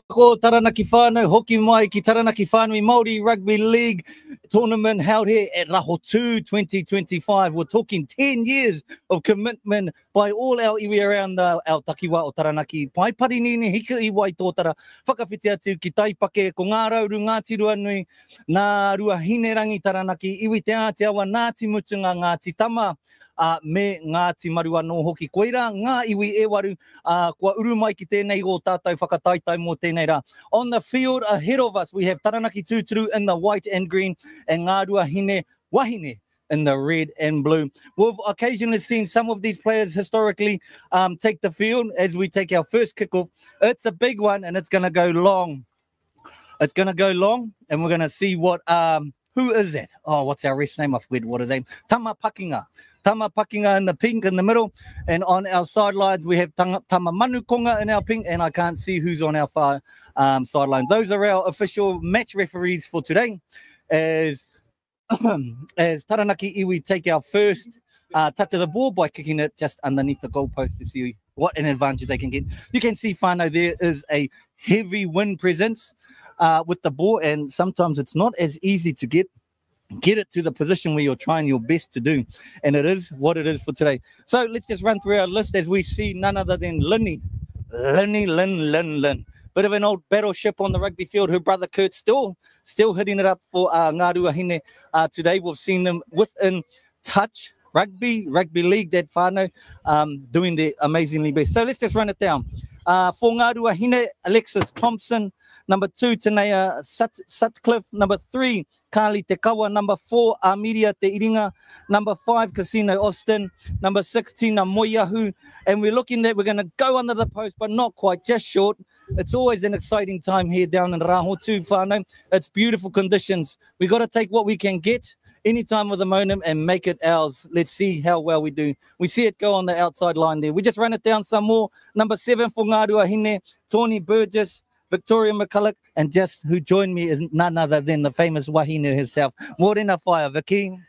Ko Taranaki Whānau, hoki mai ki Taranaki Whānui Māori Rugby League tournament held here at Rahotu 2025. We're talking 10 years of commitment by all our iwi around our takiwa o Taranaki. Pai parinini hika I wai tōtara, whakawhiti atu ki taipake ko Ngāruahine Ngāti Ruanui, Ngāruahine rangi Taranaki, iwi te Āti Awa, Ngāti Mutunga, Ngāti Tama, me Ngāti Marua no hoki koira, ngā iwi e waru, kua uru mai ki tēnei o tātou whakataitai mō tēnei rā. On the field ahead of us, we have Taranaki Tuturu in the white and green, and Ngāruahine Wahine in the red and blue. We've occasionally seen some of these players historically take the field as we take our first kickoff. It's a big one, and it's going to go long. It's going to go long, and we're going to see what... who is that? Oh, what's our rest name? I forget what his name. Tama Pakinga. Tama Pakinga in the pink in the middle. And on our sidelines, we have Tama Manukonga in our pink. And I can't see who's on our far sideline. Those are our official match referees for today. As Taranaki iwi take our first touch of the ball by kicking it just underneath the goalpost to see what an advantage they can get. You can see, Whānau, there is a heavy wind presence with the ball, and sometimes it's not as easy to get it to the position where you're trying your best to do, and it is what it is for today. So let's just run through our list as we see none other than Lin. Bit of an old battleship on the rugby field. Her brother Kurt still hitting it up for Ngāruahine today. We've seen them within touch rugby league, that Whānau doing their amazingly best. So let's just run it down. For Ngāruahine, Alexis Thompson. Number 2, Tanea Sutcliffe. Number 3, Kali Te Kawa. Number 4, Amiria Te Iringa. Number 5, Casino Austin. Number 6, Tina Moyahu. And we're looking that we're going to go under the post, but not quite, just short. It's always an exciting time here down in Rahotu, Whānau. It's beautiful conditions. We got to take what we can get any time of the moment and make it ours. Let's see how well we do. We see it go on the outside line there. We just run it down some more. Number 7 for Ngāruahine, Tawny Burgess, Victoria McCulloch, and just who joined me is none other than the famous Wahine herself. Morena whaia, Vicky.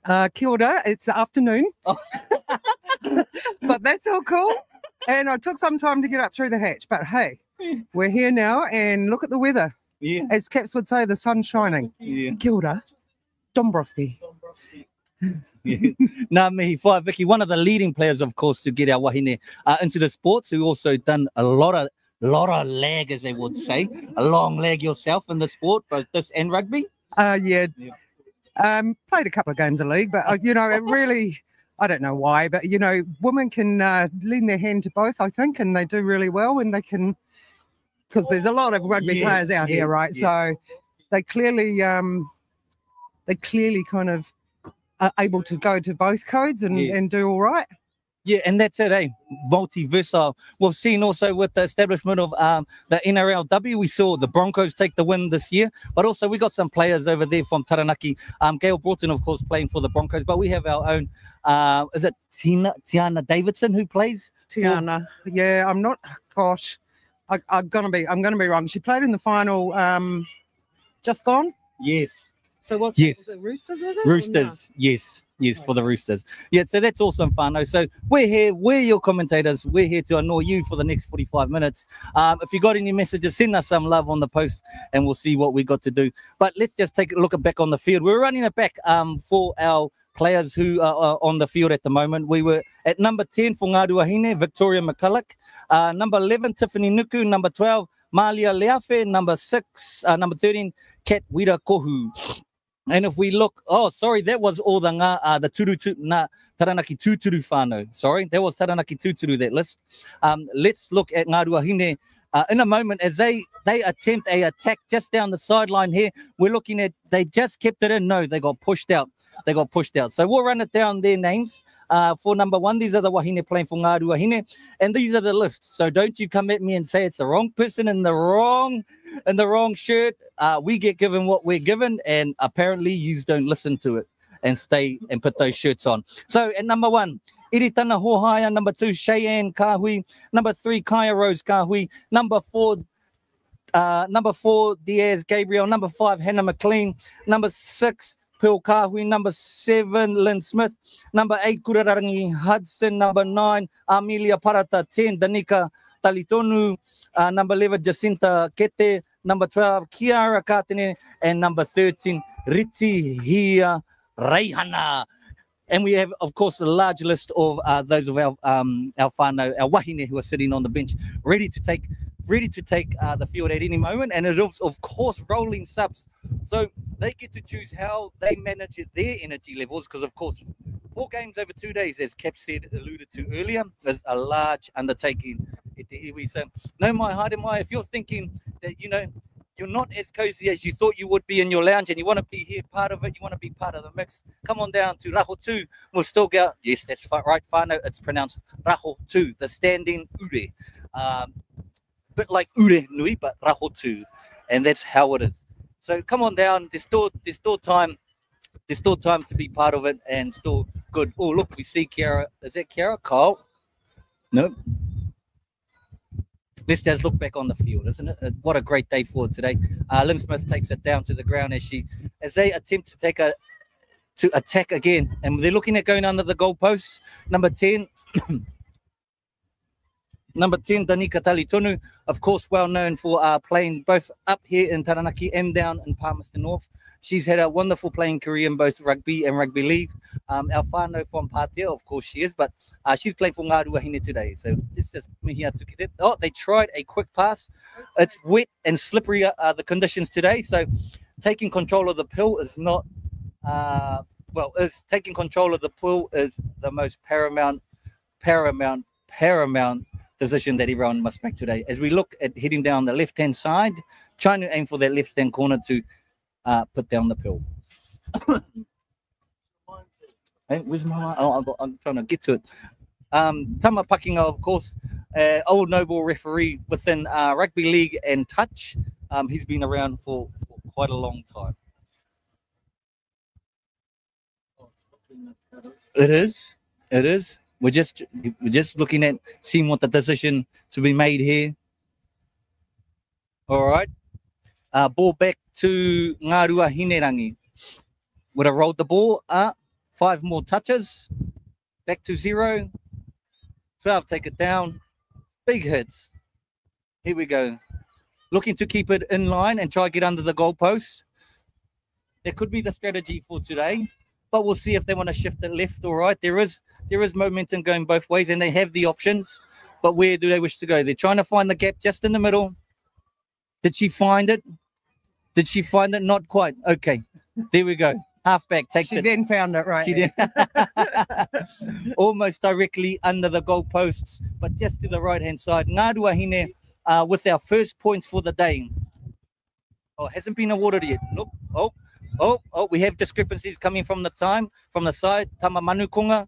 Kia ora, it's the afternoon. Oh. But that's all cool. And I took some time to get up through the hatch. But hey, we're here now, and look at the weather. Yeah. As Caps would say, the sun's shining. Yeah. Kia ora. Dombrowski. Yeah. Nā mihi whaia, Vicky, one of the leading players, of course, to get our wahine into the sports, who also done a lot of lag, as they would say, a long lag yourself in the sport, both this and rugby. Yeah. Played a couple of games of league, but you know, it really, I don't know why, but you know, women can lend their hand to both, I think, and they do really well, and they can, because there's a lot of rugby players out here, right? So they clearly kind of are able to go to both codes and do all right. Yeah, and that's it, eh? Multi-versatile. We've seen also with the establishment of the NRLW, we saw the Broncos take the win this year, but also we got some players over there from Taranaki. Gail Broughton, of course, playing for the Broncos, but we have our own, is it Tiana Davidson who plays? Tiana, yeah, I'm not, gosh, I'm gonna be wrong. She played in the final, just gone? Yes. So what's yes. Was it Roosters, was it? Roosters, yes. Yes, for the Roosters. Yeah, so that's awesome, Whānau. So we're here, we're your commentators. We're here to annoy you for the next 45 minutes. If you got any messages, send us some love on the post and we'll see what we got to do. But let's just take a look back on the field. We're running it back for our players who are on the field at the moment. We were at number 10 for Ngāruahine, Victoria McCulloch. Number 11, Tiffany Nuku. Number 12, Malia Leafe. Number 13, Kat Wira Kohu. And if we look, oh, sorry, that was all the Taranaki Tuturu Whānau. Sorry, that was Taranaki Tuturu, that list. Let's look at Ngāruahine in a moment as they attempt a attack just down the sideline here. We're looking at, they just kept it in. No, they got pushed out. They got pushed out. So we'll run it down their names. For number 1, these are the wahine playing for Ngāruahine, and these are the lists. So don't you come at me and say it's the wrong person in the wrong shirt. We get given what we're given, and apparently you don't listen to it and stay and put those shirts on. So at number 1, Iritana Hohaia. Number 2, Cheyenne Kahui. Number 3, Kaya Rose Kahui. Number 4, Diaz Gabriel. Number 5, Hannah McLean. Number 6, Pearl Kahui. Number 7, Lynn Smith. Number 8, Kurarangi Hudson. Number 9, Amelia Parata. 10, Danica Talitonu. Number 11, Jacinta Kete. Number 12, Kiara Katene. And number 13, Riti Hia Reihana. And we have, of course, a large list of those of our whānau, our wahine who are sitting on the bench, ready to take the field at any moment. And it is, of course, rolling subs. So they get to choose how they manage their energy levels, because, of course, 4 games over 2 days, as Cap said, alluded to earlier, is a large undertaking. So, no, my heart and my, if you're thinking that, you know, you're not as cozy as you thought you would be in your lounge and you want to be here, part of it, you want to be part of the mix, come on down to Rahotu. We'll still go, yes, that's right, whānau, it's pronounced Rahotu, the standing ure. Bit like ure nui, but Rahotu, and that's how it is. So come on down, there's still time to be part of it, and still good. Oh, look, we see Kiara. Is that Kiara? Kyle? No. Let's just look back on the field, isn't it? What a great day for today. Lynn Smith takes it down to the ground as they attempt to attack again, and they're looking at going under the goalposts. Number 10. Number 10, Danica Talitonu, of course, well known for playing both up here in Taranaki and down in Palmerston North. She's had a wonderful playing career in both rugby and rugby league. Our whānau from Pātea, of course she is, but she's playing for Ngāruahine today. So this is me here to get it. Oh, they tried a quick pass. It's wet and slippery the conditions today. So taking control of the pool is not, taking control of the pool is the most paramount decision that everyone must make today. As we look at heading down the left-hand side, trying to aim for that left-hand corner to put down the pill. Hey, where's my? Oh, I'm trying to get to it. Tama Pakinga, of course, old noble referee within rugby league and touch. He's been around for quite a long time. It is. We're just looking at seeing what the decision to be made here. All right. Ball back to Ngāruahine rangi. Would have rolled the ball. 5 more touches. Back to 0. 12, take it down. Big hits. Here we go. Looking to keep it in line and try to get under the goalposts. That could be the strategy for today, but we'll see if they want to shift it left or right. There is momentum going both ways, and they have the options, but where do they wish to go? They're trying to find the gap just in the middle. Did she find it? Did she find it? Not quite. Okay, there we go. Halfback takes it. She then found it, right? She did. Almost directly under the goalposts, but just to the right-hand side. Ngāruahine with our first points for the day. Oh, hasn't been awarded yet. Look. Oh, we have discrepancies coming from the side. Tama manukunga.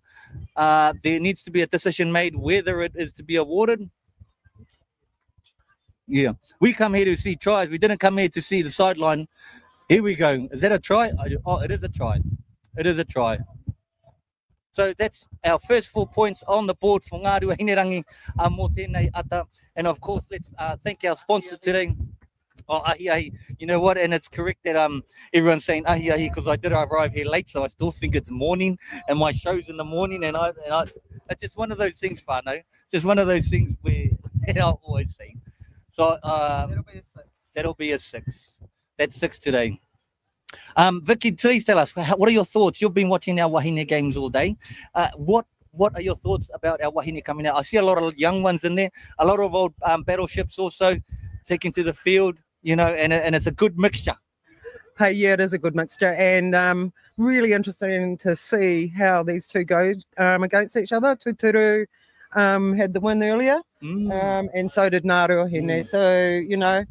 There needs to be a decision made whether it is to be awarded. Yeah, we come here to see tries. We didn't come here to see the sideline. Here we go. Is that a try? Oh, it is a try. It is a try. So that's our first 4 points on the board for Ngāruahine rangi mō tēnei ata. And of course, let's thank our sponsor today. Oh, ahi ahi. You know what? And it's correct that everyone's saying ahi ahi because I did arrive here late, so I still think it's morning, and my show's in the morning, and I it's just one of those things, whānau. Just one of those things where I always say. So that'll be a 6. That'll be a 6. That's 6 today. Vicky, please tell us, what are your thoughts? You've been watching our wahine games all day. What are your thoughts about our wahine coming out? I see a lot of young ones in there, a lot of old battleships also taken to the field, you know, and it's a good mixture. Hey, yeah, it is a good mixture, and really interesting to see how these two go against each other. Tuturu had the win earlier, and so did Ngāruahine. So, you know,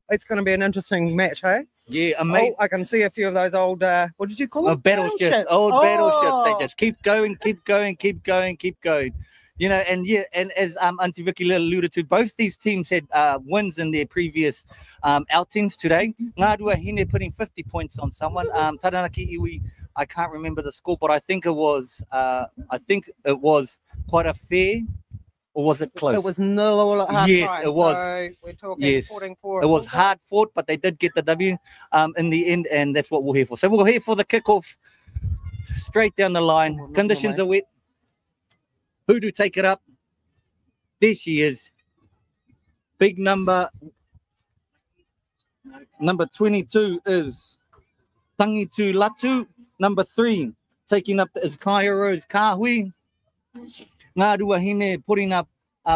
it's going to be an interesting match, hey? Yeah, amazing. Oh, I can see a few of those old, what did you call them? Battleships. Old battleships. They just keep going. You know, and yeah, and as Auntie Vicky alluded to, both these teams had wins in their previous outings today. Ngāruahine putting 50 points on someone. Taranaki Iwi, I can't remember the score, but I think it was quite a fair. Or was it close? It was 0-0 at half time. Yes, it was. So we're talking 14-4. It was hard fought, but they did get the W in the end, and that's what we're here for. So we're here for the kickoff, straight down the line. Conditions are wet. Who do take it up? There she is. Big number 22 is Tangitu Latu. Number 3 taking up is Kairo's Kahui. Ngāruahine putting up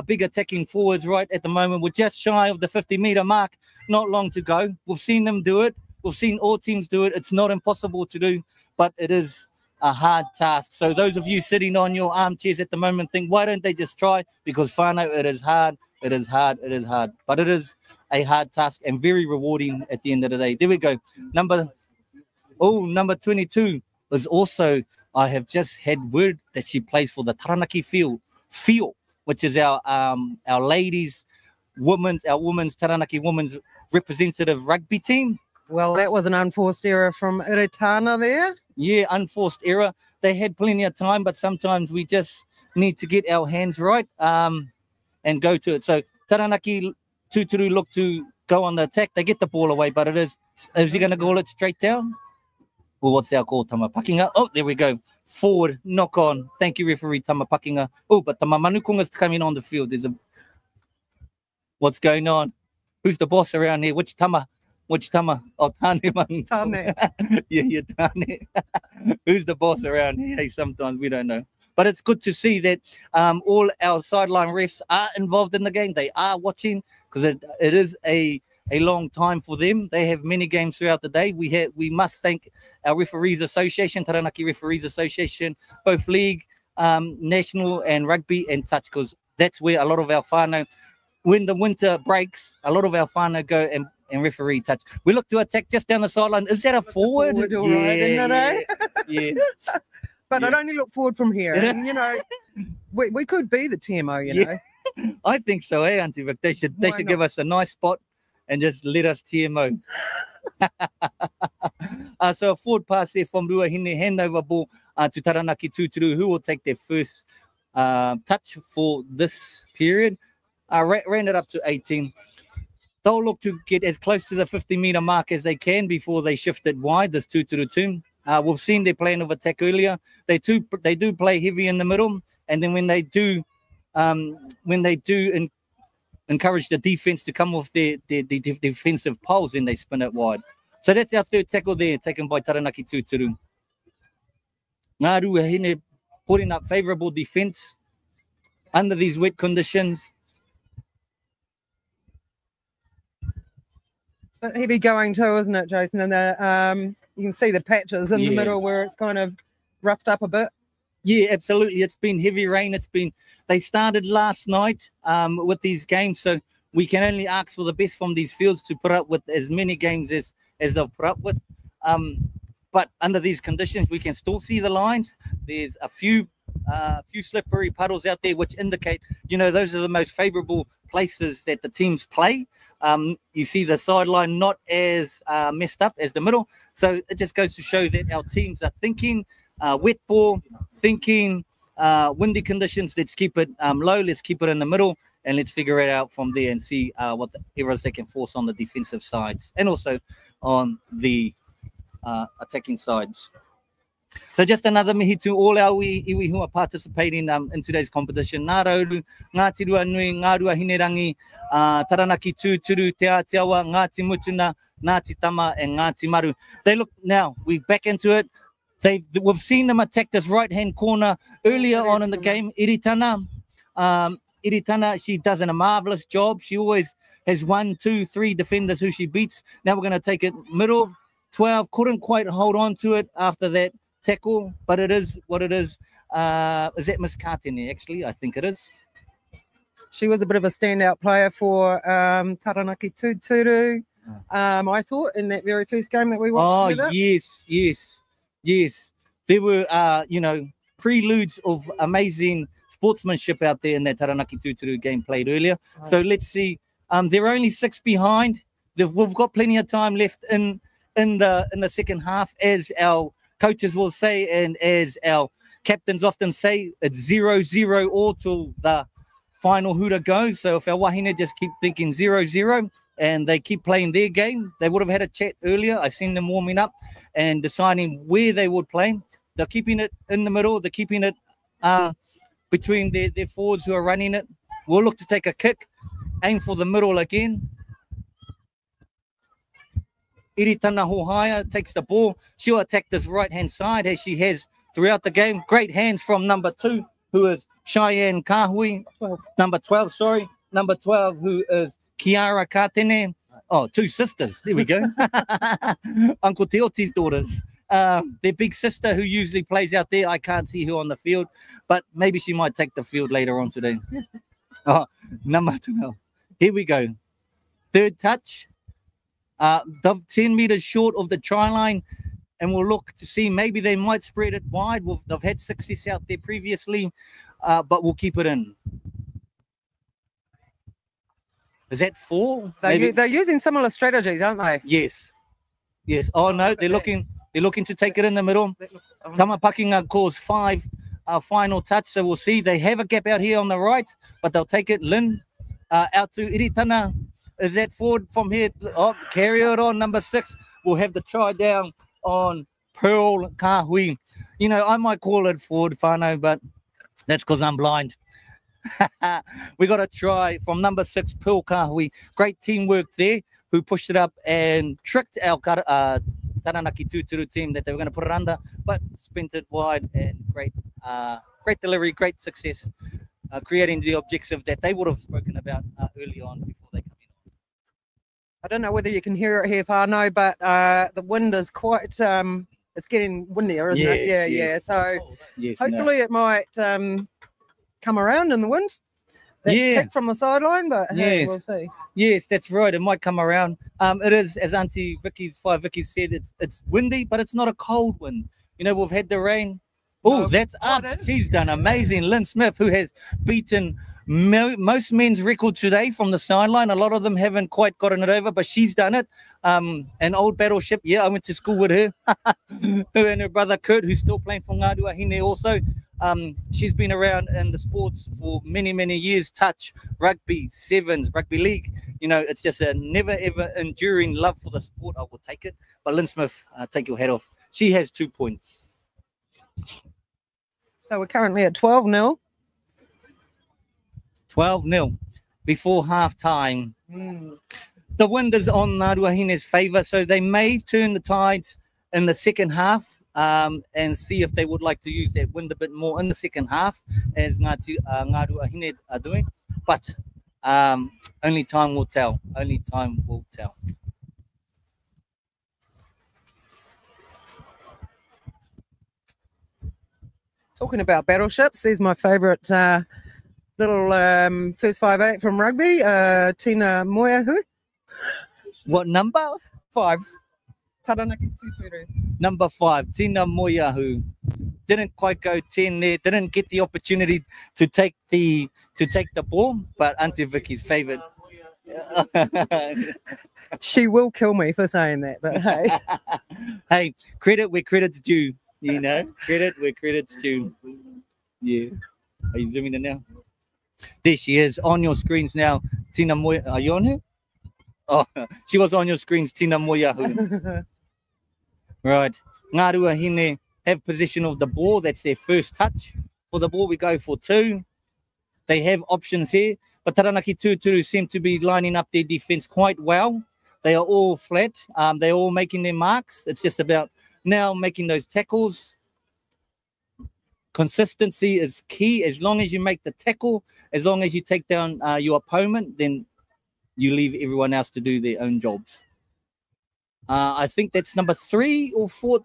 big attacking forwards right at the moment. We're just shy of the 50-meter mark. Not long to go. We've seen them do it. We've seen all teams do it. It's not impossible to do, but it is a hard task. So those of you sitting on your armchairs at the moment think, why don't they just try? Because whānau, it is hard. It is hard. It is hard. But it is a hard task and very rewarding at the end of the day. There we go. Number 22 is also, I have just had word that she plays for the Taranaki field, which is our ladies, our women's Taranaki women's representative rugby team. Well, that was an unforced error from Iritana there. Yeah, unforced error. They had plenty of time, but sometimes we just need to get our hands right and go to it. So Taranaki Tuturu look to go on the attack. They get the ball away, but is he going to call it straight down? Well, what's our call, Tamapakinga? Oh, there we go. Forward, knock on. Thank you, referee Tamapakinga. Oh, but the Mamanukunga's coming on the field. What's going on? Who's the boss around here? Which Tama? Oh, Tane man. Tane. Yeah, Tane. Who's the boss around here? Hey, sometimes we don't know. But it's good to see that all our sideline refs are involved in the game. They are watching because it is a long time for them. They have many games throughout the day. We must thank our referees association, Taranaki Referees Association, both league, national and rugby and touch, because that's where a lot of our whānau, when the winter breaks, a lot of our whānau go and referee touch. We look to attack just down the sideline. Is that a forward? All right, isn't it, eh? Yeah. But I'd only look forward from here. And, we could be the TMO, you know. I think so, Auntie Vic? They should give us a nice spot and just let us TMO. So a forward pass there from Ruahine, handover ball to Taranaki Tuturu, who will take their first touch for this period. Ran it up to 18. They'll look to get as close to the 50-meter mark as they can before they shift it wide, this Tuturu team. We've seen their plan of attack earlier. They do play heavy in the middle, and then when they do encourage the defense to come off their defensive poles, then they spin it wide. So that's our third tackle there, taken by Taranaki Tuturu. Ngāruahine putting up favourable defence under these wet conditions. But heavy going too, isn't it, Jason? And you can see the patches in the middle where it's kind of roughed up a bit. Yeah, absolutely. It's been heavy rain. They started last night with these games, so we can only ask for the best from these fields to put up with as many games as they've put up with. But under these conditions, we can still see the lines. There's a few slippery puddles out there, which indicate, those are the most favourable places that the teams play. You see the sideline not as messed up as the middle. So it just goes to show that our teams are thinking wet ball, thinking windy conditions. Let's keep it low. Let's keep it in the middle. And let's figure it out from there and see what errors they can force on the defensive sides and also on the attacking sides. So just another mihi to all our iwi who are participating in today's competition. Ngā rauru, Ngāti Ruanui, Ngāruahine Rangi, Taranaki Tuturu, Te Ātiawa, Ngāti Mutuna, Ngāti Tama, and Ngāti Maru. They look now, we're back into it. We've seen them attack this right-hand corner earlier on in the game. Iritana, she does a marvellous job. She always has 1, 2, 3 defenders who she beats. Now we're going to take it middle. 12 couldn't quite hold on to it after that tackle, but it is what it is. Is that Miss Katene, actually? I think it is. She was a bit of a standout player for Taranaki Tuturu, I thought, in that very first game that we watched together. Yes. There were, preludes of amazing sportsmanship out there in that Taranaki Tuturu game played earlier. Right. So let's see. They're only 6 behind. We've got plenty of time left in the second half, as our coaches will say, and as our captains often say, it's 0-0 all till the final hooter goes. So if our wahine just keep thinking 0-0 and they keep playing their game, they would have had a chat earlier. I seen them warming up and deciding where they would play. They're keeping it in the middle. They're keeping it between their forwards who are running it. We'll look to take a kick. Aim for the middle again. Iritana Hohaya takes the ball. She'll attack this right-hand side as she has throughout the game. Great hands from number 2, who is Cheyenne Kahui. Number 12, sorry. Number 12, who is Kiara Katene. Oh, 2 sisters. There we go. Uncle Teoti's daughters. Their big sister who usually plays out there. I can't see her on the field, but maybe she might take the field later on today. Oh, number 12. Here we go. Third touch. 10 meters short of the try line, and we'll look to see maybe they might spread it wide. They've had success out there previously, but we'll keep it in. Is that 4? They're using similar strategies, aren't they? Yes. Yes. Oh no, they're looking to take it in the middle. Tamapakinga calls 5, our final touch. So we'll see. They have a gap out here on the right, but they'll take it. Lynn out to Iritana. Is that forward from here? Oh, carry it on. Number 6 will have the try down on Pearl Kahui. You know, I might call it forward, Whānau, but that's because I'm blind. We got a try from number 6, Pearl Kahui. Great teamwork there, who pushed it up and tricked our Taranaki Tuturu team that they were going to put it under, but spent it wide, and great delivery, great success, creating the objective that they would have spoken about early on before they come in. I don't know whether you can hear it here, Whānau, but the wind is quite, it's getting windier, isn't it? Yeah, yeah. So hopefully it might come around in the wind. That kick from the sideline, but hey, we'll see. Yes, that's right. It might come around. It is, as Auntie Vicky's said, it's windy, but it's not a cold wind. You know, we've had the rain. Oh, that's up. She's done amazing. Lynn Smith, who has beaten most men's record today from the sideline. A lot of them haven't quite gotten it over, but she's done it. An old battleship. Yeah, I went to school with her. Her and her brother Kurt, who's still playing for Ngāruahine also. She's been around in the sports for many, many years. Touch, rugby, sevens, rugby league. You know, it's just a never, ever enduring love for the sport. I will take it. But Lynn Smith, take your hat off. She has 2 points. So we're currently at 12-0. 12-0 before half-time. The wind is on Ngāruahine's favour, so they may turn the tides in the second half and see if they would like to use that wind a bit more in the second half, as Ngāruahine are doing. But only time will tell. Only time will tell. Talking about battleships, there's my favourite little first 5'8" from rugby, Tina Moyahu. What number? 5. Taranaki Tuturu. Number 5, Tina Moyahu. Didn't quite go 10 there. Didn't get the opportunity to take the ball, but Auntie Vicky's favourite. She will kill me for saying that, but hey. Hey, credit where credit's due. You know, credit where credit's due. Yeah. Are you zooming in now? There she is on your screens now. Tina Moya. Are you on her? Oh, she was on your screens. Tina Moyahu. Right. Ngāruahine have possession of the ball. That's their first touch. For the ball, we go for 2. They have options here, but Taranaki Tuturu seem to be lining up their defense quite well. They are all flat. They're all making their marks. It's just about now making those tackles. Consistency is key. As long as you make the tackle, as long as you take down your opponent, then you leave everyone else to do their own jobs. I think that's number 3 or 4.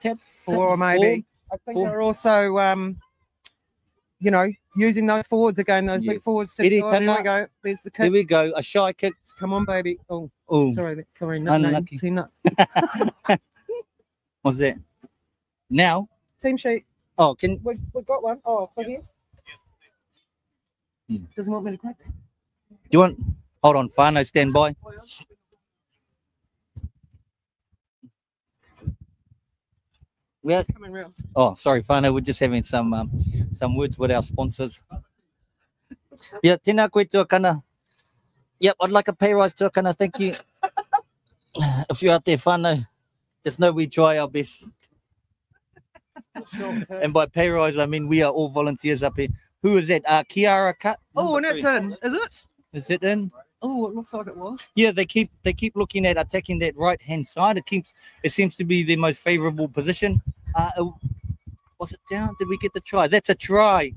4 maybe. I think they're also, you know, using those forwards again, those big forwards. To there we go. There's the kick. There we go. A shy kick. Come on, baby. Oh, sorry. Unlucky. What's that? Now? Team sheet. Oh, can we got one? Oh, for here. Doesn't want me to crack. Do you want? Hold on, Whānau, stand by. Yeah. Coming round. Oh, sorry, Whānau. We're just having some words with our sponsors. Yeah, tēnā koe tuakana. Yep, I'd like a pay rise, tuakana. Thank you. If you're out there, Whānau, just know we try our best. And by pay rise, I mean we are all volunteers up here. Who is that? Kiara Cut. Oh, and it's in. Is it? Is it in? Oh, it looks like it was. Yeah, they keep looking at attacking that right hand side. It seems to be their most favourable position. Was it down? Did we get the try? That's a try.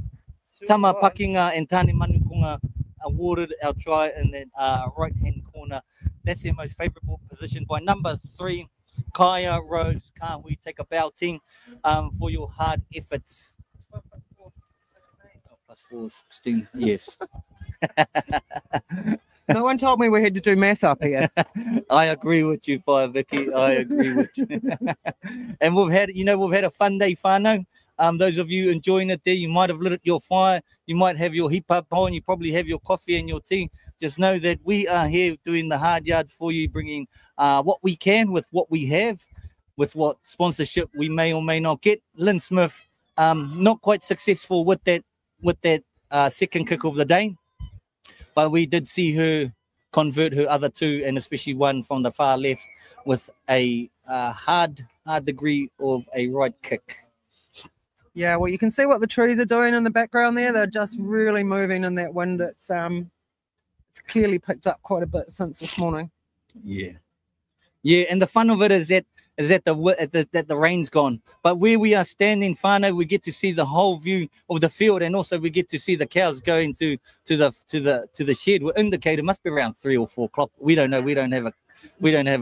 Sure Tama was. Pakinga and Tani Manukunga awarded our try in that right hand corner. That's their most favourable position by number 3, Kaya Rose. Can't we take a bow team for your hard efforts? 12 + 4 = 16. Yes. No one told me we had to do math up here. I agree with you, Fire Vicky. I agree with you. And we've had a fun day, whānau. Those of you enjoying it there, you might have lit your fire, you might have your hip hop on, you probably have your coffee and your tea. Just know that we are here doing the hard yards for you, bringing what we can with what we have, with what sponsorship we may or may not get. Lynn Smith, not quite successful with that second kick of the day, but we did see her convert her other 2, and especially one from the far left with a hard degree of a right kick. Yeah, well, you can see what the trees are doing in the background there. They're just really moving in that wind. It's clearly picked up quite a bit since this morning. Yeah, and the fun of it is that the rain's gone. But where we are standing, whānau, we get to see the whole view of the field, and also we get to see the cows going to the shed. We're indicated must be around 3 or 4 o'clock. We don't know. We don't have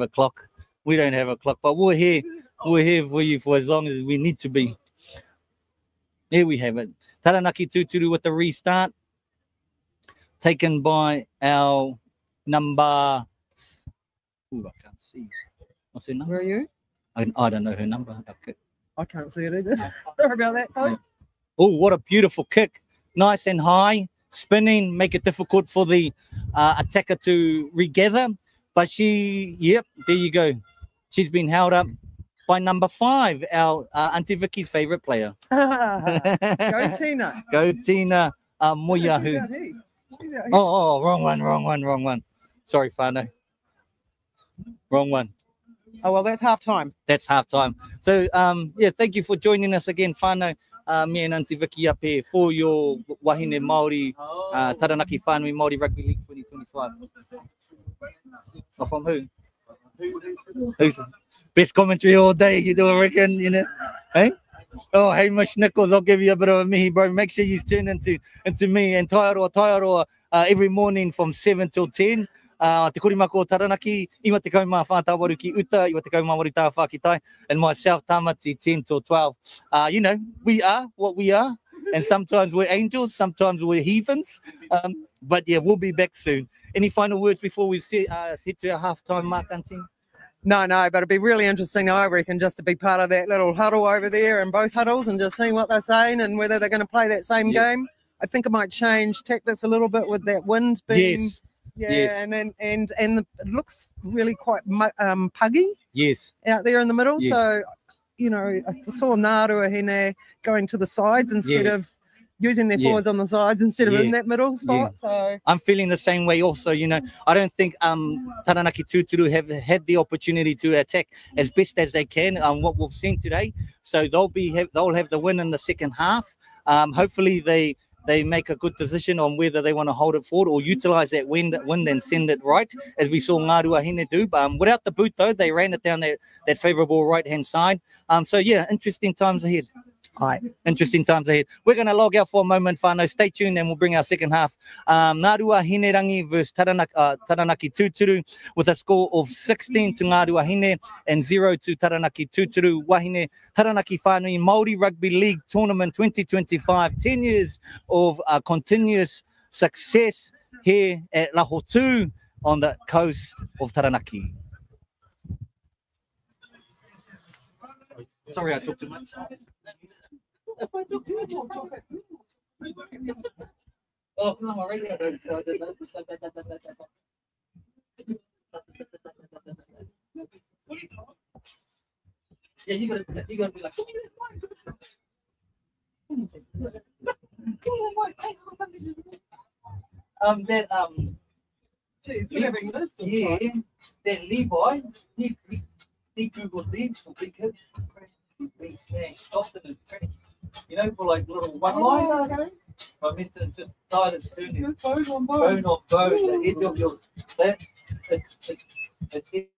a clock. But we're here for you for as long as we need to be. Here we have it. Taranaki Tuturu with the restart. Taken by our number... Ooh, I can't see. What's her number? Where are you? I don't know her number. Okay. I can't see it either. Sorry about that, folks. Yeah. Oh, what a beautiful kick. Nice and high. Spinning, make it difficult for the attacker to regather. But there you go. She's been held up by number 5, our Auntie Vicky's favourite player. Go Tina. Go Tina Moyahu. Oh, wrong one. Sorry, whānau. Wrong one. Oh, well, that's half time. That's half time. So, thank you for joining us again, whānau. Me and Auntie Vicky up here for your Wāhine Māori, Taranaki Whānui Māori Rugby League 2025. Oh, from who? Who's best commentary all day, you do, I reckon, you know? Hey? Oh, Hamish Nichols, I'll give you a bit of a mihi, bro. Make sure you tune into me and Taiaroa every morning from 7 till 10. Te korimako o Taranaki, iwa te kaumā whātawaru ki uta, iwa te kaumā wari tā whākitai, and myself, Tamati, 10 till 12. We are what we are, and sometimes we're angels, sometimes we're heathens, but yeah, we'll be back soon. Any final words before we head to our half-time mark, Auntie? No, but it'd be really interesting, I reckon, just to be part of that little huddle over there in both huddles and just seeing what they're saying and whether they're going to play that same game. I think it might change tactics a little bit with that wind being... Yes. Yeah, and it looks really quite puggy. Yes. Out there in the middle. Yeah. So, I saw Ngāruahine going to the sides instead of using their forwards on the sides instead of in that middle spot. So I'm feeling the same way also. I don't think Taranaki Tuturu have had the opportunity to attack as best as they can. What we've seen today. So they'll have the win in the second half. Hopefully they make a good decision on whether they want to hold it forward or utilize that wind and send it right, as we saw Ngāruahine do. But without the boot, though, they ran it down that favourable right-hand side. Interesting times ahead. Interesting times ahead. We're going to log out for a moment, whānau. Stay tuned and we'll bring our second half. Ngāruahine Rangi versus Taranaki Tuturu with a score of 16 to Ngāruahine and 0 to Taranaki Tuturu. Wahine Taranaki Whānui Māori Rugby League Tournament 2025. 10 years of continuous success here at Rahotu on the coast of Taranaki. Sorry, I talked too much. Oh, I'm already. Yeah, you gotta be like, geez, having this. Yeah, that Levi, he Googled these for big hits. Big smash, often as press. you know, for like little one-liner. I meant to just decided to turn it. Bone on bone. Bone on bone. The end of yours. That it's it.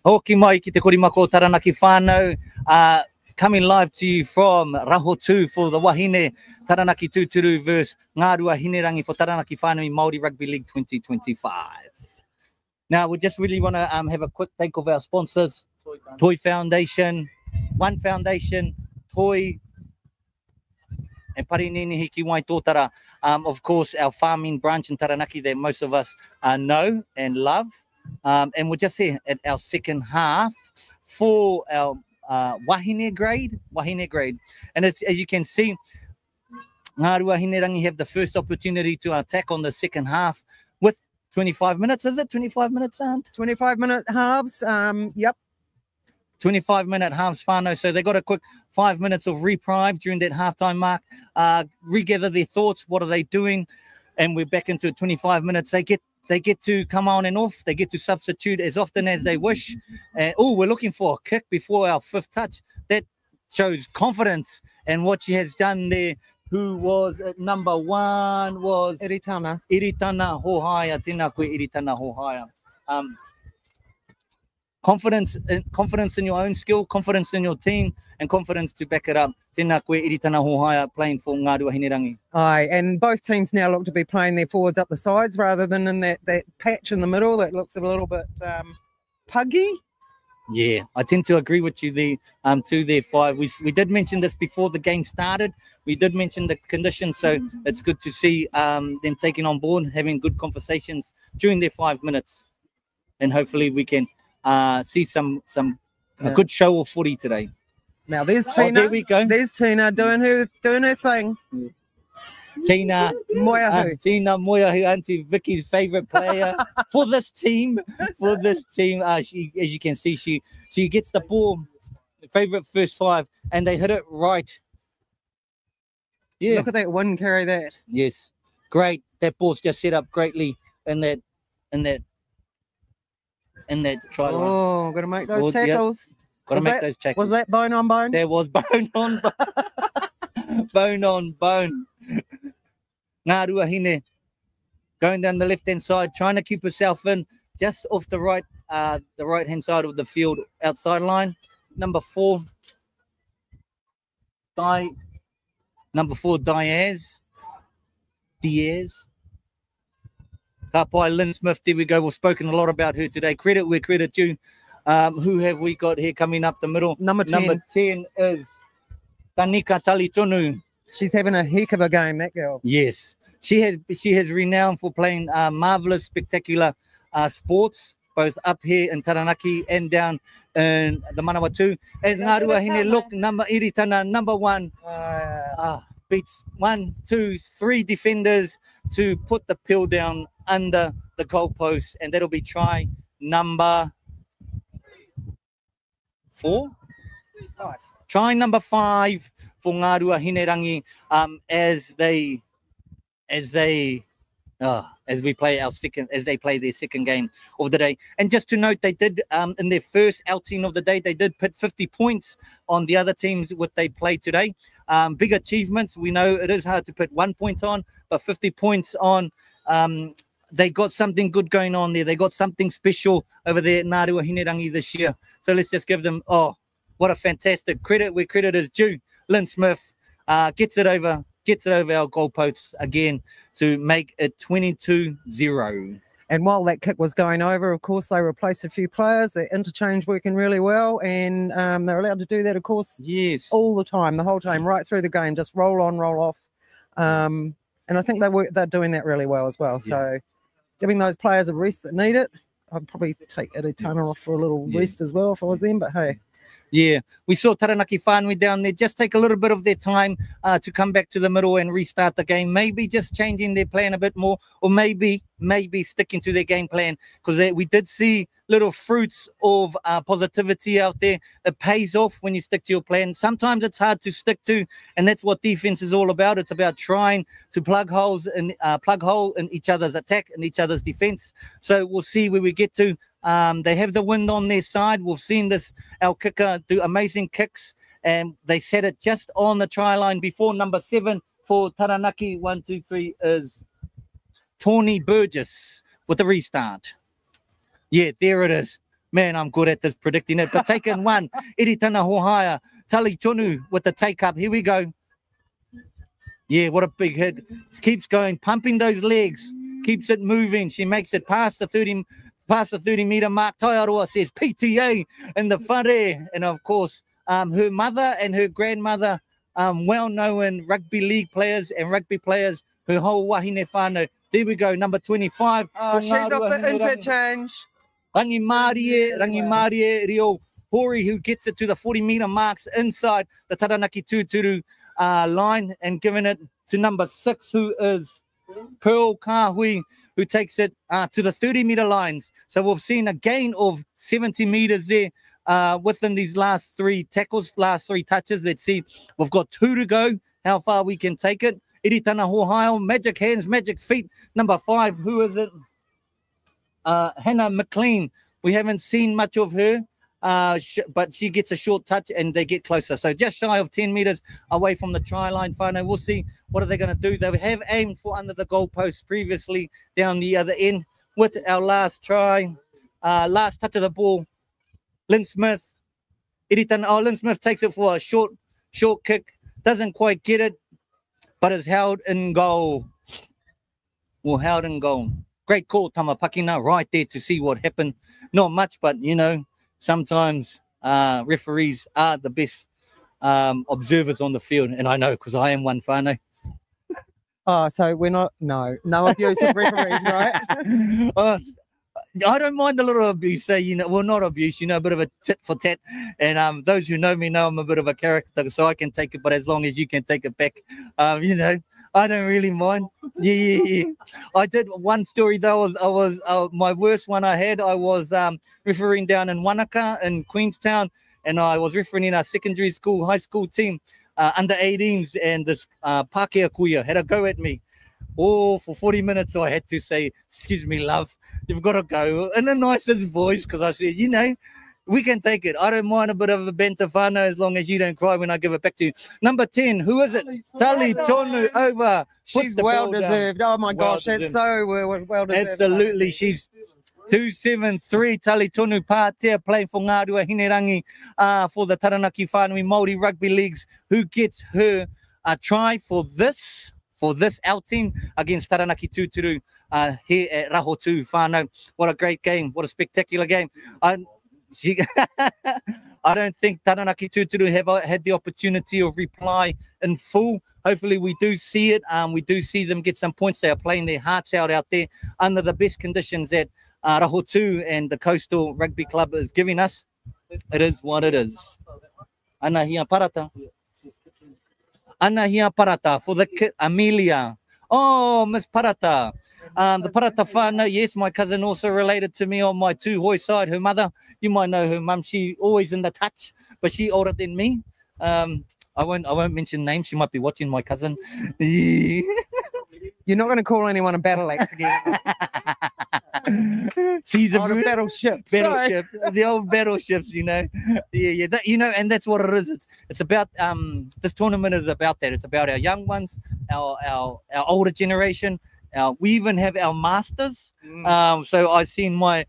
Hoki mai ki te korimako Taranaki Whānau, coming live to you from Rahotu for the Wahine Taranaki Tuturu versus Ngāruahine for Taranaki Whānui Māori Rugby League 2025. Now, we just really want to have a quick thank of our sponsors, Toy Foundation, One Foundation, Toy, and Parinini Hiki Wai Tōtara. Of course, our farming branch in Taranaki that most of us know and love. And we're just here at our second half for our Wahine grade. And it's, as you can see, Ngāruahine have the first opportunity to attack on the second half with 25 minutes. Is it 25 minutes, Aunt? 25-minute halves. Yep. 25-minute halves, whānau. So they got a quick 5 minutes of reprieve during that halftime mark. Regather their thoughts. What are they doing? And we're back into 25 minutes. They get to come on and off. They get to substitute as often as they wish. Oh, we're looking for a kick before our fifth touch. That shows confidence. And what she has done there, who was at number 1 was Iritana Hohaia. Tēnā koe Iritana Hohaia. Confidence in your own skill, confidence in your team, and confidence to back it up. Tēnā koe Iritana Hohaia playing for Ngāruahine. Aye, and both teams now look to be playing their forwards up the sides rather than in that patch in the middle that looks a little bit puggy. Yeah, I tend to agree with you there, 2 there, 5. We did mention this before the game started. We did mention the conditions, so it's good to see them taking on board, having good conversations during their 5 minutes. And hopefully we can see a good show of footy today. Now there's Tina. There we go. There's Tina doing her thing. Tina Moiahu, Auntie Vicky's favourite player for this team. She, as you can see, she gets the ball, favourite first 5, and they hit it right. Yeah. Look at that one carry that. Yes. Great. That ball's just set up greatly in that try line. Oh, got to make those tackles. Yep. Got to make those tackles. Was that bone on bone? There was bone on bone. Bone on bone. Ngāruahine going down the left-hand side, trying to keep herself in just off the right-hand side of the field, outside line. Number 4, Diaz. Kapai Lynn Smith, there we go. We've spoken a lot about her today. Credit where credit due. Who have we got here coming up the middle? Number 10. Number 10 is Tanika Talitonu. She's having a heck of a game, that girl. Yes. She has renowned for playing marvellous, spectacular sports, both up here in Taranaki and down in the Manawatu. As Ngāruahine, look, Iritana, number 1, beats 1, 2, 3 defenders to put the pill down under the goalpost, and that'll be try number 4? 5. Try number 5 for Ngāruahine as they play their second game of the day. And just to note, they did in their first outing of the day, they did put 50 points on the other teams what they played today. Big achievements. We know it is hard to put 1 point on, but 50 points on. They got something good going on there. They got something special over there at Ngāruahine this year. So let's just give them, what a fantastic credit where credit is due. Lynn Smith gets it over our goalposts again to make it 22-0. And while that kick was going over, of course, they replaced a few players. Their interchange working really well, and they're allowed to do that, of course, yes, all the time, the whole time, right through the game, just roll on, roll off. And I think they're doing that really well as well. So giving those players a rest that need it, I'd probably take Iritana off for a little rest as well if I was them, but hey. Yeah, we saw Taranaki Whānui down there just take a little bit of their time to come back to the middle and restart the game. Maybe just changing their plan a bit more, or maybe sticking to their game plan, because we did see little fruits of positivity out there. It pays off when you stick to your plan. Sometimes it's hard to stick to, and that's what defense is all about. It's about trying to plug hole in each other's attack and each other's defense. So we'll see where we get to. They have the wind on their side. We've seen our kicker do amazing kicks, and they set it just on the try line before. Number 7 for Taranaki 1, 2, 3 is Tawny Burgess with the restart. Yeah, there it is. Man, I'm good at this predicting it. But taking 1, Iritana Hohaya, Tali Tonu with the take up. Here we go. Yeah, what a big hit. Keeps going, pumping those legs, keeps it moving. She makes it past the 30-meter mark. Taiaroa says PTA in the whare. And of course, her mother and her grandmother, well-known rugby league players and rugby players, her whole wahine whānau. There we go, number 25. Oh, she's off the interchange. Rangi Māori Rio Hori, who gets it to the 40-meter marks inside the Taranaki Tuturu line, and giving it to number 6, who is Pearl Kahui, who takes it to the 30-meter lines. So we've seen a gain of 70 meters there within these last 3 tackles, last 3 touches. Let's see, we've got 2 to go, how far we can take it. Iritana Hohio, magic hands, magic feet. Number 5, who is it? Hannah McLean. We haven't seen much of her, but she gets a short touch and they get closer. So just shy of 10 meters away from the try line. Whānau, we'll see what are they going to do. They have aimed for under the goalpost previously down the other end with our last try. Last touch of the ball, Lynn Smith. Lynn Smith takes it for a short kick. Doesn't quite get it, but is held in goal. Well, held in goal. Great call, Tamapakina, right there to see what happened. Not much, but, you know, sometimes referees are the best observers on the field. And I know, because I am one, Whānau. Oh, so we're not, no abuse of referees, right? I don't mind a little abuse, you know, well, not abuse, you know, a bit of a tit for tat. And those who know me know I'm a bit of a character, so I can take it, but as long as you can take it back, you know, I don't really mind. Yeah. I did one story though. I was my worst one I had. I was refereeing down in Wanaka in Queenstown, and I was refereeing in our secondary school, high school team, under 18s, and this Pākehā kuia had a go at me. Oh, for 40 minutes I had to say, "Excuse me, love, you've got to go," in the nicest voice, because I said, you know, we can take it. I don't mind a bit of a banter, Whānau, as long as you don't cry when I give it back to you. Number 10, who is it? Tali Tonu over. She's well deserved. Oh my gosh, that's so well deserved. Absolutely, she's 273. Tali Tonu Pātea playing for Ngāruahine Rangi for the Taranaki Whānui Māori Rugby Leagues, who gets her a try for this outing against Taranaki Tuturu here at Rahotu. Whānau, what a great game, what a spectacular game. I don't think Taranaki Tuturu have had the opportunity of reply in full. Hopefully we do see it. We do see them get some points. They are playing their hearts out there under the best conditions that Rahotu and the Coastal Rugby Club is giving us. It is what it is. Ana hia parata. Ana hia parata for the kid, Amelia. Oh, Miss Parata. The Parata whānau, yes, my cousin also related to me on my Tūhoi side. Her mother, you might know her mum. She always in the touch, but she older than me. I won't mention names. She might be watching, my cousin. You're not going to call anyone a battle axe again. She's a battleship. The old battleships, you know. Yeah. That, you know, and that's what it is. It's about this tournament is about that. It's about our young ones, our older generation. We even have our masters. So I've seen my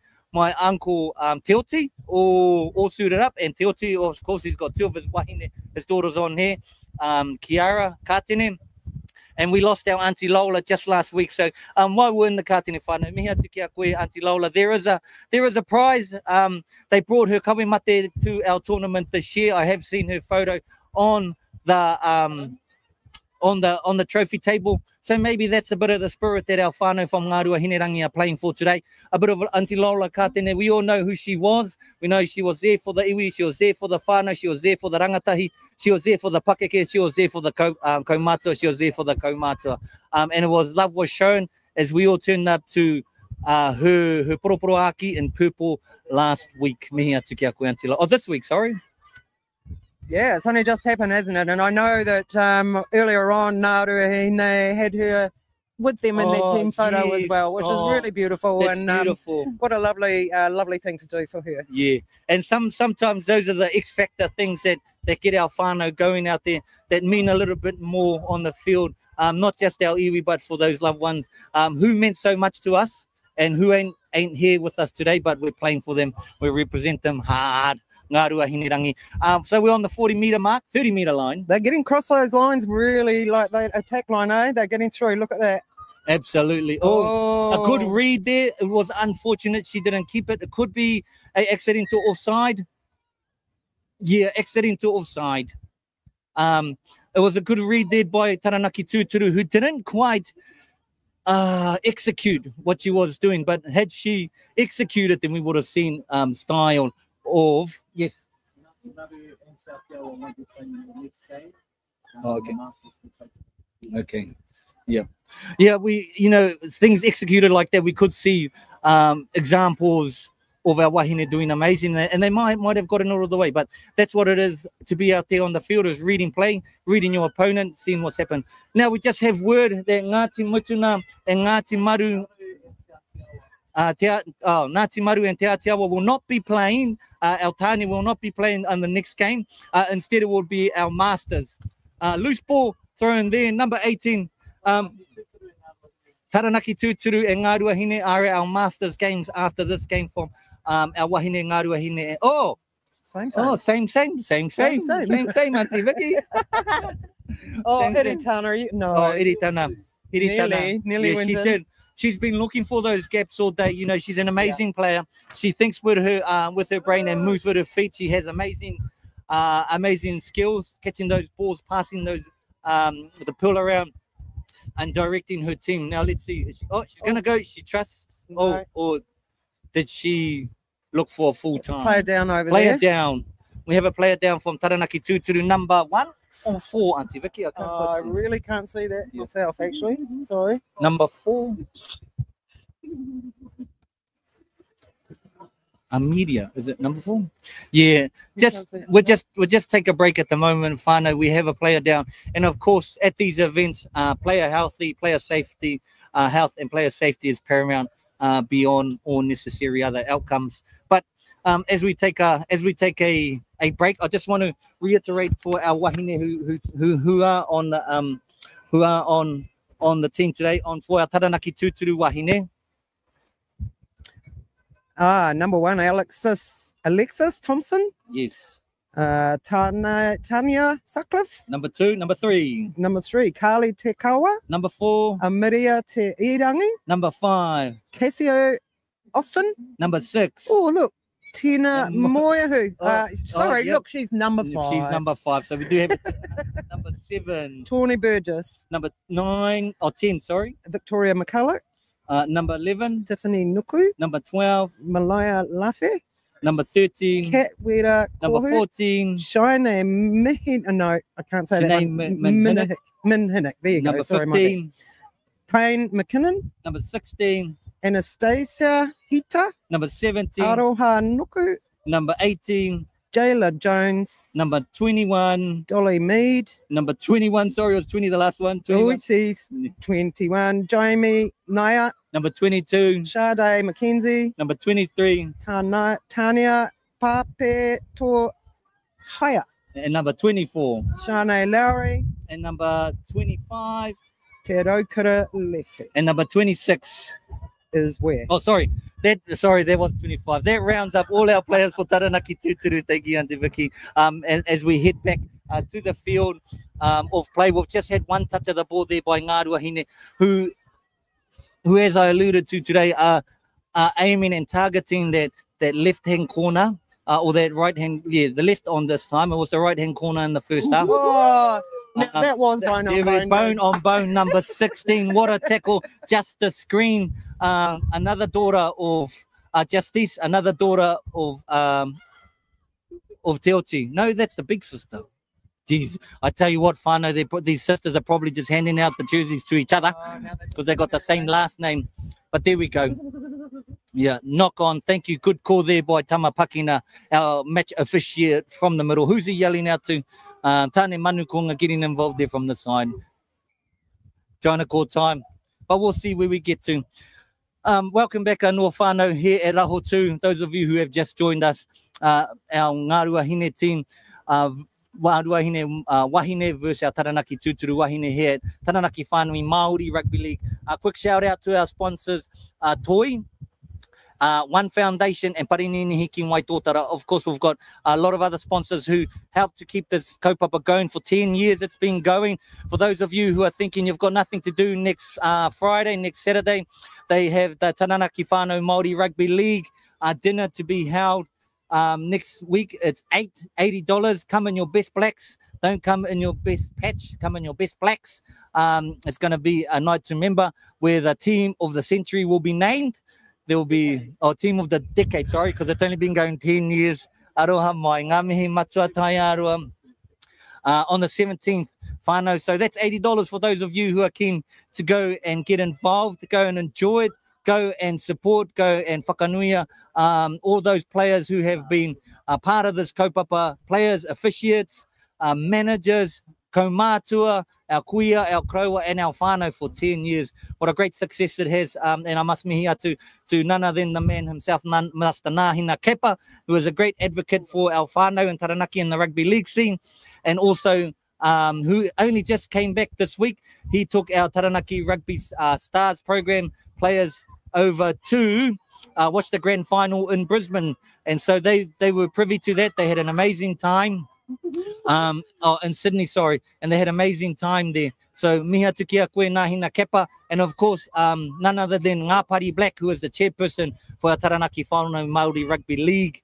uncle Te Oti all suited up, and Te Oti, of course, he's got 2 of his wahine, his daughters on here, Kiara, Kātene, and we lost our Auntie Lola just last week. So while we're in the Kātene whānau, mihi atu ki a koe, Auntie Lola, there is a prize. They brought her kawemate to our tournament this year. I have seen her photo on the on the trophy table. So maybe that's a bit of the spirit that our whānau from Ngāruahine Rangi are playing for today. A bit of Auntie Lola Kātene. We all know who she was. We know she was there for the iwi, she was there for the whānau, she was there for the rangatahi, she was there for the pakeke, she was there for the kaumatua, she was there for the kaumatua. And it was love was shown as we all turned up to her poroporo aki in purple last week. Mihi atu ki a koe, Auntie Lola. Oh, this week, sorry. Yeah, it's only just happened, hasn't it? And I know that earlier on, Ngāruahine had her with them in their team photo as well, which is really beautiful. That's and beautiful. What a lovely thing to do for her. Yeah, and sometimes those are the X factor things that get our whānau going out there, that mean a little bit more on the field. Not just our iwi, but for those loved ones who meant so much to us and who ain't here with us today, but we're playing for them. We represent them hard. Ngāruahine Rangi. So we're on the 40-metre mark, 30-metre line. They're getting across those lines really, like the attack line, eh? They're getting through. Look at that. Absolutely. Oh, a good read there. It was unfortunate she didn't keep it. It could be an accidental offside. Yeah, accidental offside. It was a good read there by Taranaki Tuturu, who didn't quite execute what she was doing. But had she executed, then we would have seen style of yes. Oh, okay. Okay. Yeah. Yeah. We, things executed like that. We could see examples of our wahine doing amazing, and they might have gotten all the way. But that's what it is to be out there on the field: is reading play, reading your opponent, seeing what's happened. Now we just have word that Ngāti Mutuna and Ngāti Maru. Ngāti Maru and Te Atiawa will not be playing. Our Tāne will not be playing on the next game. Instead, it will be our Masters. Loose ball thrown there. Number 18. Taranaki Tuturu and Ngāruahine are our Masters games after this game from our Wahine Ngāruahine. Oh, same. Auntie Vicky. Eritana, no. Oh, Eritana. Nearly yeah, she did. She's been looking for those gaps all day. She's an amazing player. She thinks with her brain and moves with her feet. She has amazing skills, catching those balls, passing those the pull around, and directing her team. Now let's see. She's gonna go. She trusts. No. Or did she look for a full time? Player down over there. Player down. We have a player down from Taranaki Tuturu, number 1 or 4, Auntie Vicky. I really can't see that myself, actually. Sorry. Number 4. Media, is it number 4? Yeah. We'll just take a break at the moment, whānau. We have a player down, and of course at these events, player safety, health and player safety is paramount beyond all necessary other outcomes. But as we take a break, I just want to reiterate for our wahine who are on the team today, for our Taranaki Tuturu wahine. Number 1, Alexis Thompson. Yes. Tanya Sutcliffe. Number 2. Number 3. Number 3, Carly Te Kawa. Number 4. Amiria Te Irangi. Number 5. Cassio Austin. Number 6. Oh, look. Tina Moyahu. Sorry, yep. Look, she's number 5. She's number 5. So we do have number 7. Tawny Burgess. Number 9 or 10, sorry. Victoria McCulloch. Number 11. Tiffany Nuku. Number 12. Malaya Lafe. Number 13. Kat Wera. Number 14. Shine Mihin. No, I can't say that. Minhinnick. There you Number go. Sorry, 15. Payne McKinnon. Number 16. Anastasia Hita. Number 17. Aroha Nuku. Number 18. Jayla Jones. Number 21. Dolly Mead. Number 21. Sorry, it was 20 the last one. 21. 21. Jamie Naya. Number 22. Sade McKenzie. Number 23. Tanya Pape To Haya. And number 24. Shanae Lowry. And number 25. Te Raukura Lefe. And number 26. Is where? Oh, sorry. That was 25. That rounds up all our players for Taranaki Tuturu. Thank you, Auntie Vicky. And as we head back to the field of play, we've just had one touch of the ball there by Ngāruahine, who, as I alluded to today, are aiming and targeting that left-hand corner or that right-hand, the left on this time. It was the right-hand corner in the first half. Oh, That was bone on bone. Bone on bone, number 16. What a tackle. Just the screen. Another daughter of Justice, another daughter of Teochi. No, that's the big sister. Jeez, I tell you what, Whānau, these sisters are probably just handing out the jerseys to each other because they got the same last name. But there we go. Yeah, knock on. Thank you. Good call there by Tama Pakina, our match officiate from the middle. Who's he yelling out to? Tane Manukonga getting involved there from the side. Trying to call time. But we'll see where we get to. Welcome back, Noa Whānau here at Rahotu. Those of you who have just joined us, our Ngāruahine team, Wahine versus our Taranaki Tuturu Wahine here at Taranaki Whānui Māori Rugby League. A quick shout out to our sponsors, Toi, One Foundation, and Parinini Hiki Waitotara. Of course, we've got a lot of other sponsors who help to keep this kaupapa going for 10 years. It's been going. For those of you who are thinking you've got nothing to do next Friday, next Saturday, they have the Taranaki Whānui Māori Rugby League dinner to be held next week. It's $80. Come in your best blacks. Don't come in your best patch. Come in your best blacks. It's going to be a night to remember where the team of the century will be named. There will be a team of the decade, sorry, because it's only been going 10 years. Aroha mai, ngā mihi matua tai aroa. On the 17th, Whānau. So that's $80 for those of you who are keen to go and get involved, to go and enjoy it, go and support, go and whakanuia all those players who have been part of this kaupapa, players, officiates, managers, kaumātua, our kuia, our kraua, and our whānau for 10 years. What a great success it has. And I must mihi atu to none other than the man himself, Master Nāhina Kepa, who is a great advocate for our whānau and Taranaki in the rugby league scene, and also who only just came back this week. He took our Taranaki Rugby Stars program players over to watch the grand final in Brisbane. And so they were privy to that. They had an amazing time. In Sydney, sorry, and they had an amazing time there. So miha tukia koe Nāhina Kepa, and of course none other than Ngāpari Black, who is the chairperson for our Taranaki Whānui Māori Rugby League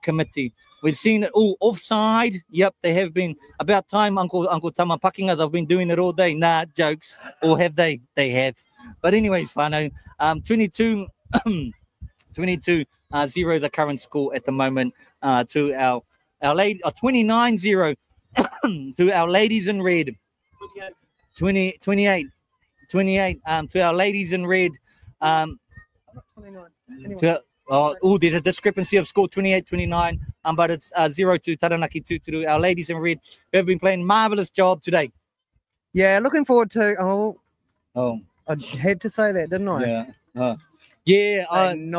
committee. We've seen it all offside. Yep, they have been. About time, Uncle Tama Pakinga, they've been doing it all day. Nah, jokes. Or have they? They have. But anyways, Whānau, 22-0 the current score at the moment to our lady, 29-0 to our ladies in red. 28 to our ladies in red. 29. There's a discrepancy of score, 28-29, but it's 0 to Taranaki Tuturu. Our ladies in red who have been playing marvellous job today. Yeah, looking forward to. I had to say that, didn't I? Yeah.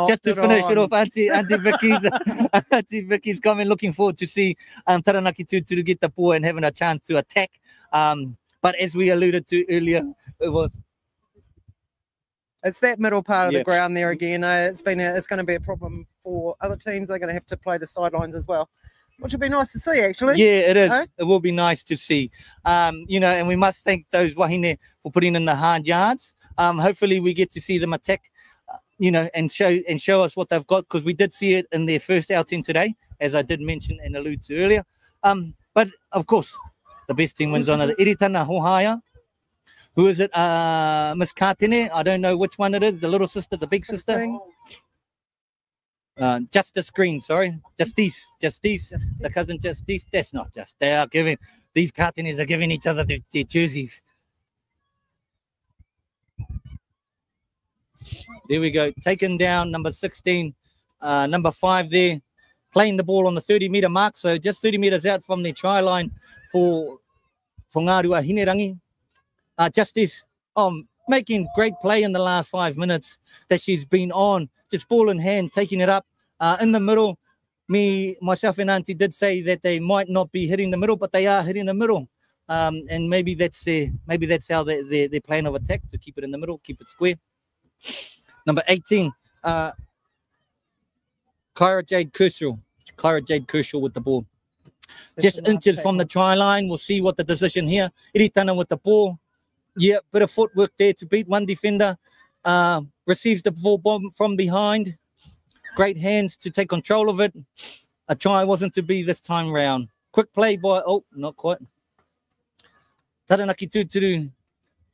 Just to finish it off, Auntie Vicky's comment. Looking forward to see Taranaki Tuturu get the ball and having a chance to attack. But as we alluded to earlier, it's that middle part of the ground there again. It's going to be a problem for other teams. They're going to have to play the sidelines as well, which would be nice to see, actually. Yeah, it is. It will be nice to see. And we must thank those wahine for putting in the hard yards. Hopefully we get to see them attack, and show us what they've got, because we did see it in their first outing today, as I did mention and allude to earlier. But of course, the best team wins on it. Iritana Hohaya. Who is it? Miss Katene. I don't know which one it is. The little sister, the big sister. Justice Green, sorry. Justice. The cousin Justice. That's not just. These Katenes are giving each other their jerseys. There we go. Taken down, number 16. Number 5 there. Playing the ball on the 30-metre mark. So just 30 metres out from the try line for Ngāruahine Rangi. Justice making great play in the last 5 minutes that she's been on. Just ball in hand, taking it up in the middle. Myself and Auntie did say that they might not be hitting the middle, but they are hitting the middle. And maybe that's how their plan of attack, to keep it in the middle, keep it square. Number 18, Kyra Jade Kershaw with the ball. Just inches from the try line. We'll see what the decision here. Iritana with the ball. Yeah, bit of footwork there to beat one defender. Receives the ball from behind. Great hands to take control of it. A try wasn't to be this time round. Quick play by, not quite. Taranaki Tuturu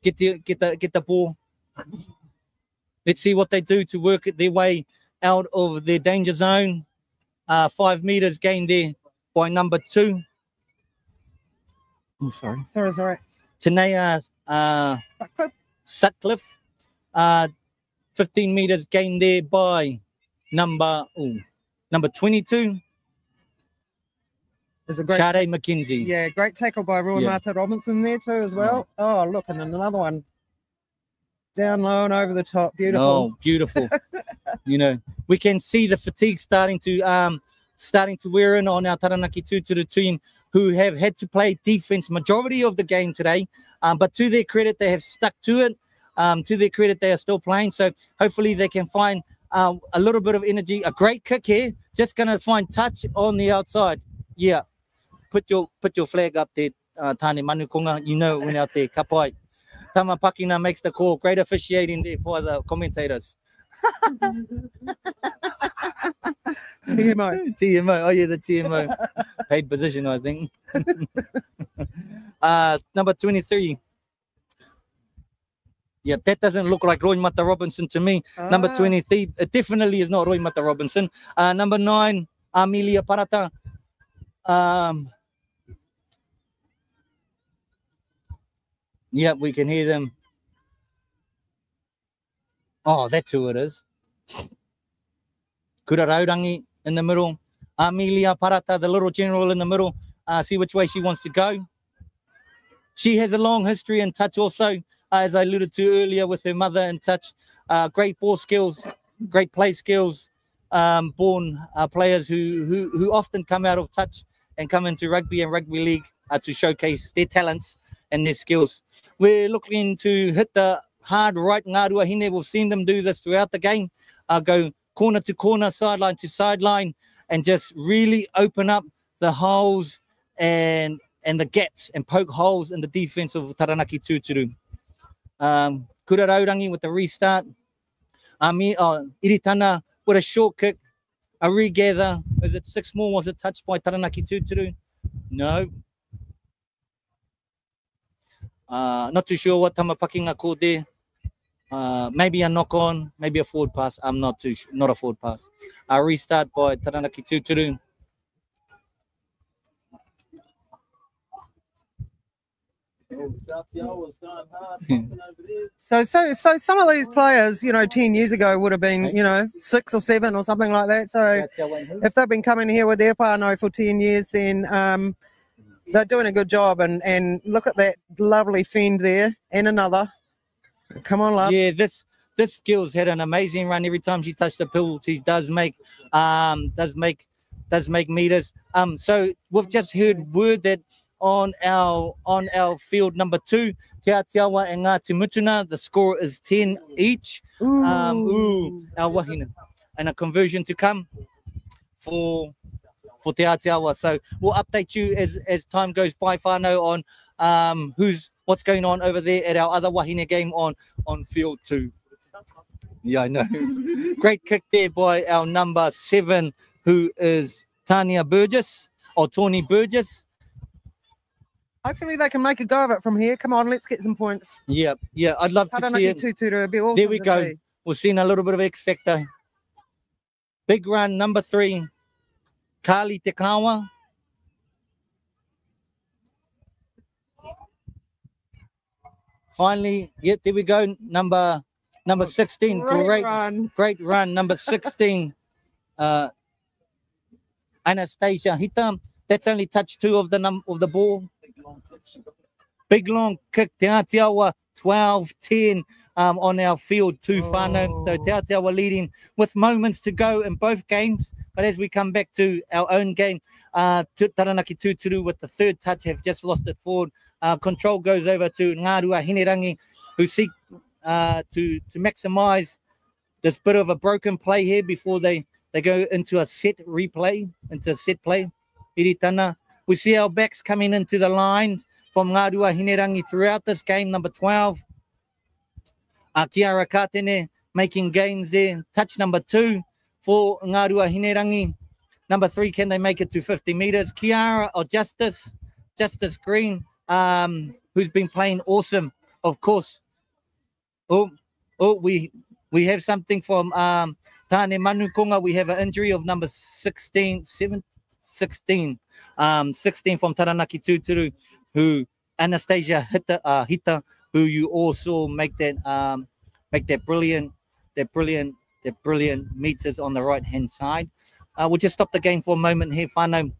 get the ball. Let's see what they do to work their way out of their danger zone. 5 meters gained there by number 2. Oh, sorry. Tanea Sutcliffe. 15 meters gained there by number 22. There's a great Sade McKenzie. Yeah, great tackle by Roy Marta Robinson there too as well. Oh, look, and another one. Down low and over the top. Beautiful. Oh, beautiful. You know, we can see the fatigue starting to wear in on our Taranaki Tuturu team, who have had to play defense majority of the game today. But to their credit, they have stuck to it. To their credit, they are still playing. So hopefully they can find a little bit of energy. A great kick here. Just going to find touch on the outside. Yeah. Put your flag up there, Tane Manukonga. You know it went out there. Kapai. Tama Pakina makes the call. Great officiating there for the commentators. TMO. Oh, yeah, the TMO. Paid position, I think. Number 23. Yeah, that doesn't look like Roy Mata Robinson to me. Number 23, it definitely is not Roy Mata Robinson. Number 9, Amelia Parata. Yeah, we can hear them. Oh, that's who it is. Kura Raurangi in the middle. Amelia Parata, the little general in the middle. See which way she wants to go. She has a long history in touch also, as I alluded to earlier, with her mother in touch. Great ball skills, great play skills. Born players who often come out of touch and come into rugby and rugby league to showcase their talents and their skills. We're looking to hit the hard right Ngāruahine. We've seen them do this throughout the game. Go corner to corner, sideline to sideline, and just really open up the holes and the gaps and poke holes in the defense of Taranaki Tuturu. Kura Raurangi with the restart. Iritana with a short kick. A regather. Was it 6 more? Was it touched by Taranaki Tuturu? No. Not too sure what Tamapakinga called there. Maybe a knock on, maybe a forward pass. I'm not too sure. Not a forward pass. A restart by Taranaki Tuturu. So some of these players, 10 years ago would have been, 6 or 7 or something like that. So if they've been coming here with their whānau for 10 years, then they're doing a good job. And look at that lovely fend there and another. Come on, love. Yeah, this girl's had an amazing run. Every time she touched the pool, she does make meters. So we've just heard word that on our field number 2, Te Atiawa and Ngāti Mutuna, the score is 10 each. Our wahine, and a conversion to come for Te Atiawa. So we'll update you as time goes by, whānau, on what's going on over there at our other wahine game on field 2. Yeah, I know. Great kick there by our number 7, who is Tawny Burgess. Hopefully they can make a go of it from here. Come on, let's get some points. Yeah, I'd love to see it. Tuturu, be awesome. There we go. We're seeing a little bit of X factor. Big run, number 3, Kali Te Kawa. Finally, there we go. Number 16. Great run. Number 16. Anastasia Hita. That's only touch 2 of the ball. Big long kick. Te Atiawa 12-10 on our field 2 whānau. So Te Atiawa leading with moments to go in both games. But as we come back to our own game, Taranaki Tuturu with the 3rd touch have just lost it forward. Control goes over to Ngāruahine, who seek to maximise this bit of a broken play here before they go into a set play. Iritana. We see our backs coming into the line from Ngāruahine throughout this game. Number 12, Kiara Katene making gains there. Touch number 2 for Ngāruahine. Number 3, can they make it to 50 meters? Kiara or Justice Green who's been playing awesome. Of course, we have something from Tāne Manukonga. We have an injury of number 16 from Taranaki Tuturu, who Anastasia Hita, who you also make that brilliant meters on the right hand side. We'll just stop the game for a moment here, whānau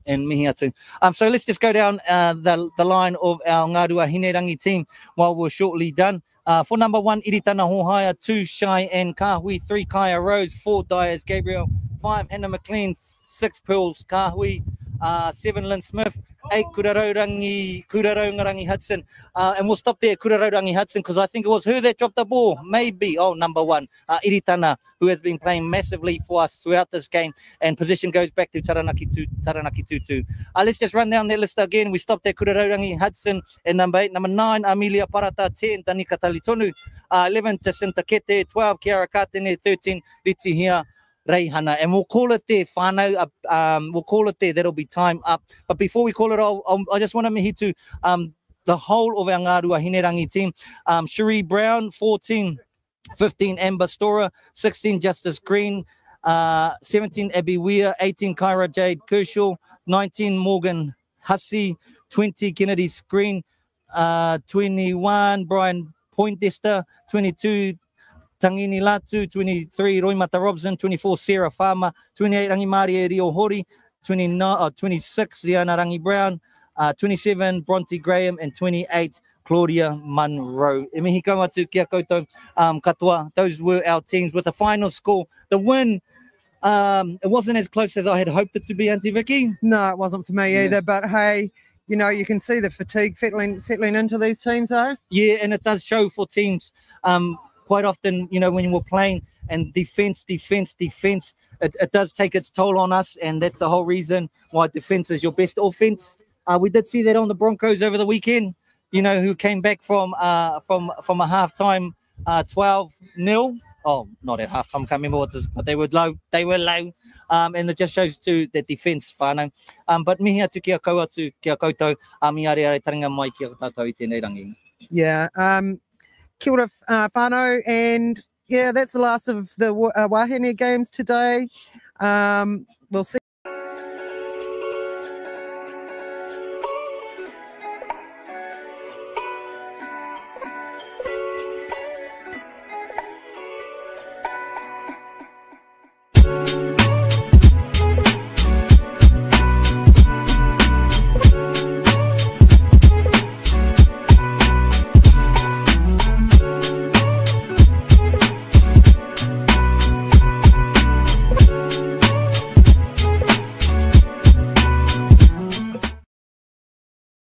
and mihi atu. So let's just go down the line of our Ngāruahine rangi team while we're shortly done. For number 1, Iritana Hohaia, 2, Shai and Kahui, 3, Kaya Rose, 4, Dias Gabriel, 5, Hannah McLean, 6, Pearls Kahui, 7, Lynn Smith, 8, Kuraraurangi Hudson. And we'll stop there, Kuraraurangi Hudson, because I think it was her that dropped the ball. Maybe. Oh, number 1, Iritana, who has been playing massively for us throughout this game. And position goes back to Taranaki Tuturu. Let's just run down that list again. We stopped at Kuraraurangi Hudson at number 8. Number 9, Amelia Parata. 10, Tanika Talitonu. 11, Jacinta Kete. 12, Kiara Katene. 13, Ritihia Reihana. And we'll call it there, whānau. We'll call it there. That'll be time up. But before we call it, I just want to mihi to the whole of our Ngāruahine rangi team. Cherie Brown, 14, 15, Amber Stora, 16, Justice Green, 17, Abby Weir, 18, Kyra Jade Kershaw, 19, Morgan Hussey, 20, Kennedy Screen, 21, Brian Poindexter, 22, Tangini Latu, 23, Roy Mata Robson, 24, Sarah Farmer, 28, Rangi Māori Rio Hori, 26, Liana Rangi Brown, 27, Bronte Graham, and 28, Claudia Munro. E mihi kaua atu kia koutou katoa. Those were our teams with the final score. The win, it wasn't as close as I had hoped it to be, Auntie Vicky. No, it wasn't for me either. But hey, you know, you can see the fatigue settling into these teams, though. Yeah, and it does show for teams. Quite often, you know, when we're playing and defense, it does take its toll on us, and that's the whole reason why defense is your best offense. We did see that on the Broncos over the weekend, you know, who came back from a halftime 12-0. Oh, not at halftime, can't remember what this, but they were low. And it just shows to the defense, whānau. But mihi atu kia kaua atu kia koutou, mi are taringa mai kia tātou I tēnei rangi. Yeah. Kia ora, whānau, and yeah, that's the last of the Wāhine games today. We'll see.